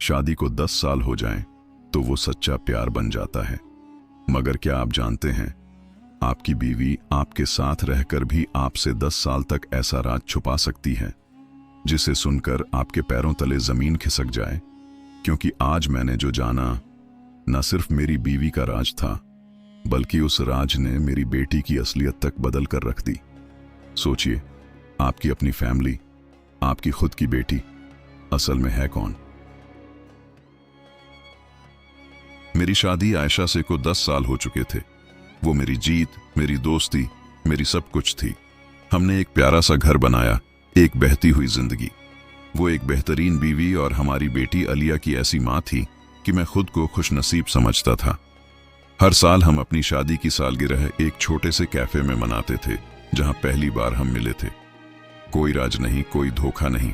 शादी को 10 साल हो जाएं तो वो सच्चा प्यार बन जाता है। मगर क्या आप जानते हैं, आपकी बीवी आपके साथ रहकर भी आपसे 10 साल तक ऐसा राज छुपा सकती है जिसे सुनकर आपके पैरों तले जमीन खिसक जाए। क्योंकि आज मैंने जो जाना न सिर्फ मेरी बीवी का राज था, बल्कि उस राज ने मेरी बेटी की असलियत तक बदल कर रख दी। सोचिए, आपकी अपनी फैमिली, आपकी खुद की बेटी असल में है कौन? मेरी शादी आयशा से को 10 साल हो चुके थे। वो मेरी जीत, मेरी दोस्ती, मेरी सब कुछ थी। हमने एक प्यारा सा घर बनाया, एक बहती हुई जिंदगी। वो एक बेहतरीन बीवी और हमारी बेटी अलिया की ऐसी माँ थी कि मैं खुद को खुशनसीब समझता था। हर साल हम अपनी शादी की सालगिरह एक छोटे से कैफे में मनाते थे, जहां पहली बार हम मिले थे। कोई राज नहीं, कोई धोखा नहीं,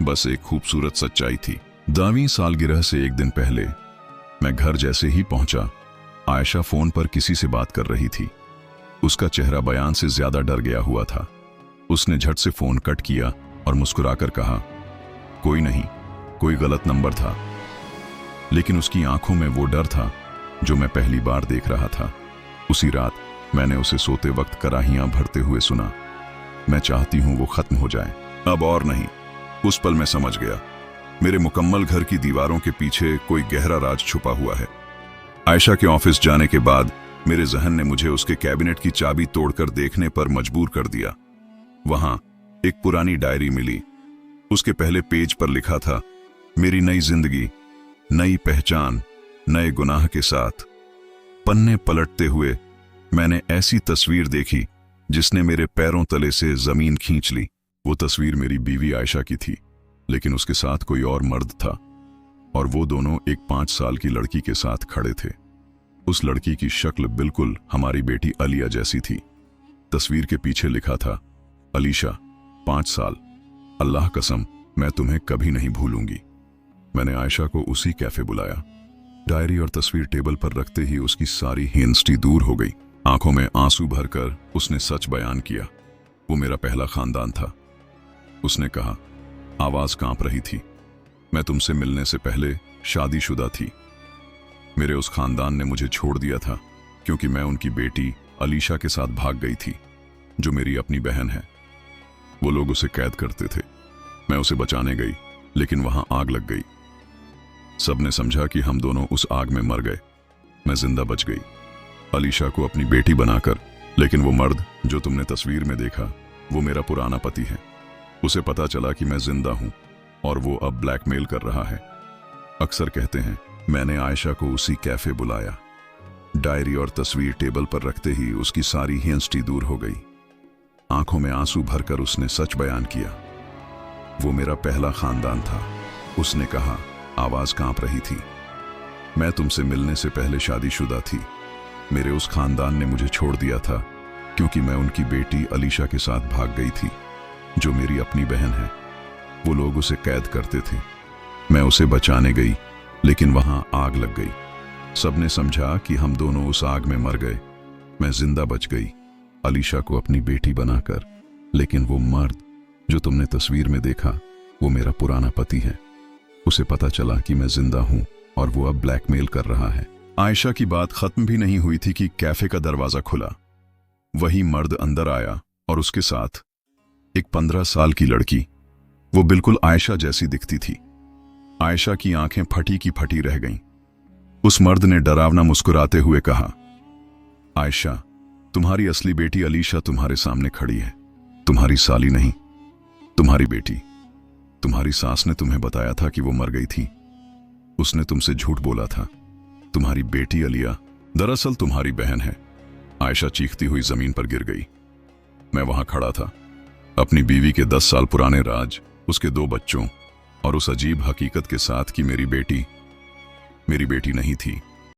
बस एक खूबसूरत सच्चाई थी। 10वीं सालगिरह से एक दिन पहले मैं घर जैसे ही पहुंचा, आयशा फोन पर किसी से बात कर रही थी। उसका चेहरा बयान से ज्यादा डर गया हुआ था। उसने झट से फोन कट किया और मुस्कुराकर कहा, कोई नहीं, कोई गलत नंबर था। लेकिन उसकी आंखों में वो डर था जो मैं पहली बार देख रहा था। उसी रात मैंने उसे सोते वक्त कराहियां भरते हुए सुना। मैं चाहती हूं वो खत्म हो जाए, अब और नहीं। उस पल मैं समझ गया, मेरे मुकम्मल घर की दीवारों के पीछे कोई गहरा राज छुपा हुआ है। आयशा के ऑफिस जाने के बाद मेरे जहन ने मुझे उसके कैबिनेट की चाबी तोड़कर देखने पर मजबूर कर दिया। वहां एक पुरानी डायरी मिली। उसके पहले पेज पर लिखा था, मेरी नई जिंदगी, नई पहचान, नए गुनाह के साथ। पन्ने पलटते हुए मैंने ऐसी तस्वीर देखी जिसने मेरे पैरों तले से जमीन खींच ली। वो तस्वीर मेरी बीवी आयशा की थी, लेकिन उसके साथ कोई और मर्द था, और वो दोनों एक 5 साल की लड़की के साथ खड़े थे। उस लड़की की शक्ल बिल्कुल हमारी बेटी अलिया जैसी थी। तस्वीर के पीछे लिखा था, अलीशा, 5 साल, अल्लाह कसम मैं तुम्हें कभी नहीं भूलूंगी। मैंने आयशा को उसी कैफे बुलाया। डायरी और तस्वीर टेबल पर रखते ही उसकी सारी हिंसटी दूर हो गई। आंखों में आंसू भरकर उसने सच बयान किया। वो मेरा पहला खानदान था। उसने कहा, आवाज कांप रही थी, मैं तुमसे मिलने से पहले शादीशुदा थी। मेरे उस खानदान ने मुझे छोड़ दिया था क्योंकि मैं उनकी बेटी अलीशा के साथ भाग गई थी, जो मेरी अपनी बहन है। वो लोग उसे कैद करते थे। मैं उसे बचाने गई, लेकिन वहां आग लग गई। सबने समझा कि हम दोनों उस आग में मर गए। मैं जिंदा बच गई, अलीशा को अपनी बेटी बनाकर। लेकिन वो मर्द जो तुमने तस्वीर में देखा, वो मेरा पुराना पति है। उसे पता चला कि मैं जिंदा हूं और वो अब ब्लैकमेल कर रहा है। अक्सर कहते हैं, मैंने आयशा को उसी कैफे बुलाया। डायरी और तस्वीर टेबल पर रखते ही उसकी सारी हिंसटी दूर हो गई। आंखों में आंसू भरकर उसने सच बयान किया, वो मेरा पहला खानदान था। उसने कहा, आवाज कांप रही थी, मैं तुमसे मिलने से पहले शादीशुदा थी। मेरे उस खानदान ने मुझे छोड़ दिया था क्योंकि मैं उनकी बेटी अलीशा के साथ भाग गई थी, जो मेरी अपनी बहन है। वो लोग उसे कैद करते थे। मैं उसे बचाने गई, लेकिन वहां आग लग गई। सबने समझा कि हम दोनों उस आग में मर गए। मैं जिंदा बच गई, अलीशा को अपनी बेटी बनाकर। लेकिन वो मर्द जो तुमने तस्वीर में देखा, वो मेरा पुराना पति है। उसे पता चला कि मैं जिंदा हूं और वो अब ब्लैकमेल कर रहा है। आयशा की बात खत्म भी नहीं हुई थी कि कैफे का दरवाजा खुला। वही मर्द अंदर आया और उसके साथ एक 15 साल की लड़की। वो बिल्कुल आयशा जैसी दिखती थी। आयशा की आंखें फटी की फटी रह गईं। उस मर्द ने डरावना मुस्कुराते हुए कहा, आयशा, तुम्हारी असली बेटी अलीशा तुम्हारे सामने खड़ी है। तुम्हारी साली नहीं, तुम्हारी बेटी। तुम्हारी सास ने तुम्हें बताया था कि वो मर गई थी। उसने तुमसे झूठ बोला था। तुम्हारी बेटी अलिया दरअसल तुम्हारी बहन है। आयशा चीखती हुई जमीन पर गिर गई। मैं वहां खड़ा था, अपनी बीवी के 10 साल पुराने राज, उसके 2 बच्चों और उस अजीब हकीकत के साथ कि मेरी बेटी नहीं थी।